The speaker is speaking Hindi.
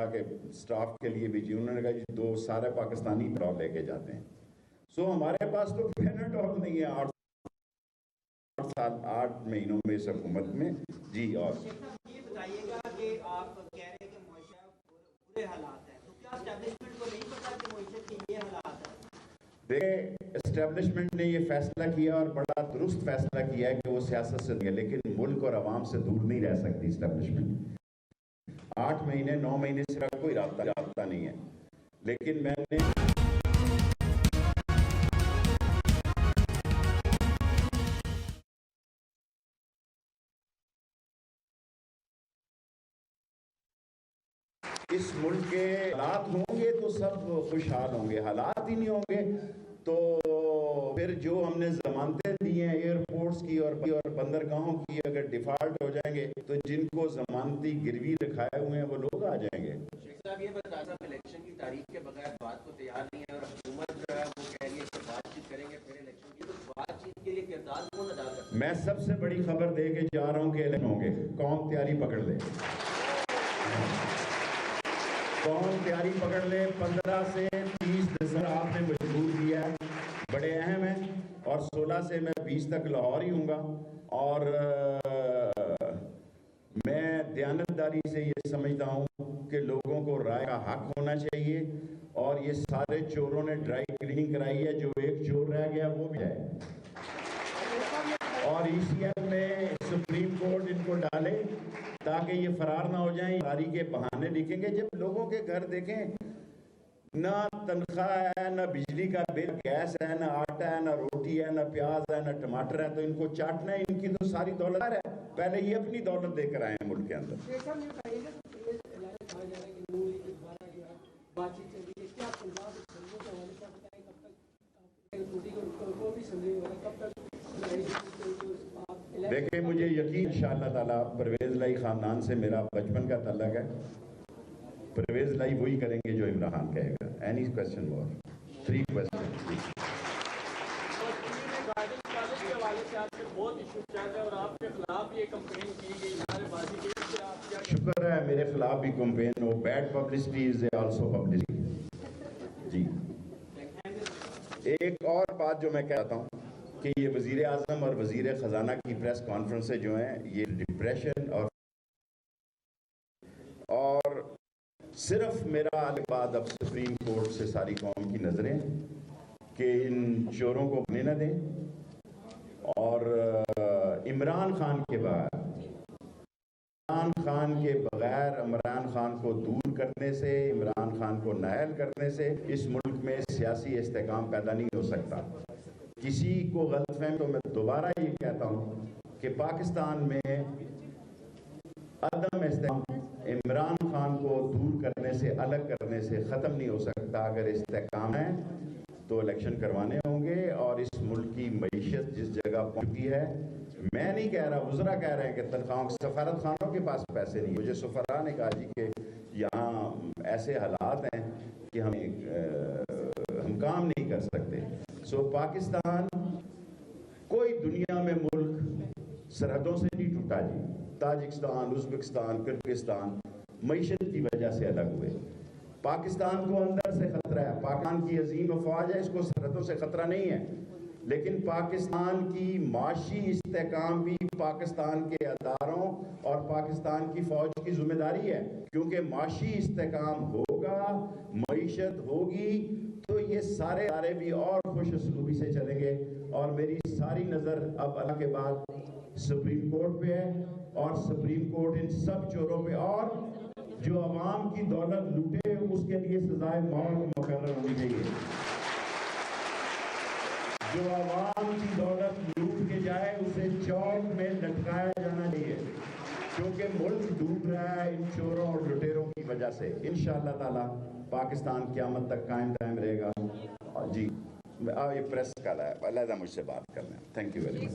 के स्टाफ के लिए भेजी, उन्होंने कहा जी 2 सारे पाकिस्तानी पेट्रोल लेके जाते हैं। सो हमारे पास तो पेट्रोल नहीं है 8 महीनों में इस हुकूमत में जी। और ये बताइएगा कि आप कह रहे हैं कि मईशत बुरे हालात हैं, तो क्या एस्टैब्लिशमेंट को नहीं पता कि मईशत के ये हालात हैं? देखिए, एस्टेब्लिशमेंट ने ये फैसला किया और बड़ा दुरुस्त फैसला किया है कि वो सियासत से, लेकिन मुल्क और आवाम से दूर नहीं रह सकती एस्टेब्लिशमेंट। 8 महीने 9 महीने से कोई रास्ता नहीं है, लेकिन मैंने इस मुल्क के हालात होंगे तो सब खुशहाल होंगे, हालात ही नहीं होंगे तो फिर जो हमने जमानतें दी हैं एयरपोर्ट्स की और बंदरगाहों की, अगर डिफॉल्ट हो जाएंगे तो जिनको जमानती गिरवी रखाए हुए हैं वो लोग आ जाएंगे। शेख साहब ये बता साहब इलेक्शन की तारीख के बगैर बात को तैयार नहीं है और हुकूमत जो है वो कह रही है कि बातचीत करेंगे फिर इलेक्शन की, तो बातचीत के लिए किरदार कौन अदा करता है? मैं सबसे बड़ी खबर दे के जा रहा हूँ कि इलेक्शन होंगे, कौन तैयारी पकड़ ले, कौन तैयारी पकड़ ले। 15 से 30 दिसंबर आपने मजबूर किया है, बड़े अहम है, और 16 से मैं 20 तक लाहौर ही हूँगा। और मैं दयानतदारी से ये समझता हूँ कि लोगों को राय का हक होना चाहिए, और ये सारे चोरों ने ड्राई क्लीनिंग कराई है, जो एक चोर रह गया वो भी है, और ECF में सुप्रीम कोर्ट इनको डाले ताकि ये फरार ना हो जाएं। फरारी के बहाने लिखेंगे, जब लोगों के घर देखें ना तनख्वाह है, ना बिजली का बिल, गैस है, ना आटा है, ना रोटी है, ना प्याज है, ना टमाटर है, तो इनको चाटना है। इनकी तो सारी दौलत है, पहले ये अपनी दौलत देकर आए हैं मुल्क के अंदर। देखिए, मुझे यकीन इंशाअल्लाह ताला परवेज़ लाई खानदान से मेरा बचपन का ताल्लुक है, परवेज़ लाई वही करेंगे जो इमरान खान कहेगा। Any question more? 3 क्वेश्चन। शुक्र है मेरे खिलाफ भी कंपेन हो, bad publicity is also publicity जी। एक और बात जो मैं कहता हूँ कि ये वज़ीर आज़म और वज़ीर ख़जाना की प्रेस कॉन्फ्रेंसें जो हैं, ये डिप्रेशन और सिर्फ मेरा बाद अब सुप्रीम कोर्ट से सारी कौम की नज़रें कि इन चोरों को बने न दें, और इमरान खान के बगैर इमरान खान को दूर करने से, इमरान खान को नाअहल करने से इस मुल्क में सियासी इस्तेकाम पैदा नहीं हो सकता। किसी को गलतफहमी, तो मैं दोबारा ये कहता हूँ कि पाकिस्तान में अदम इस्तेकाम इमरान खान को दूर करने से, अलग करने से ख़त्म नहीं हो सकता। अगर इस्तेकाम है तो इलेक्शन करवाने होंगे, और इस मुल्क की मईशत जिस जगह पहुँची है, मैं नहीं कह रहा, वज़रा कह रहे हैं कि तनख्वाहों, सफारत खानों के पास पैसे नहीं। मुझे सफरा ने कहा जी कि यहाँ ऐसे हालात हैं कि हम काम नहीं कर सकते। सो पाकिस्तान, कोई दुनिया में मुल्क सरहदों से नहीं टूटा जी। ताजिकिस्तान, उज़्बेकिस्तान, किर्गिस्तान मईशत की वजह से अलग हुए। पाकिस्तान को अंदर से खतरा है, पाकिस्तान की अजीम अफवाज है, इसको सरहदों से खतरा नहीं है, लेकिन पाकिस्तान की माशी इस्तेकाम भी पाकिस्तान के अदारों और पाकिस्तान की फौज की जिम्मेदारी है, क्योंकि माशी इस्तेकाम होगा, मईशत होगी, तो ये सारे भी और खुश उसलूबी से चलेंगे। और मेरी सारी नज़र अब अल्लाह के बाद सुप्रीम कोर्ट पे है, और सुप्रीम कोर्ट इन सब चोरों पे, और जो अवाम की दौलत लूटे उसके लिए सजाए मौत मुकर्रर होनी चाहिए। जो अवाम की दौलत लूट के जाए उसे चौक में लटकाया जाना चाहिए, क्योंकि मुल्क डूब रहा है इन चोरों और लुटेरों की वजह से। इंशाअल्लाह ताला पाकिस्तान क़यामत तक कायम रहेगा। जी, ये प्रेस का है, अलहदा मुझसे बात करना है। Thank you very much.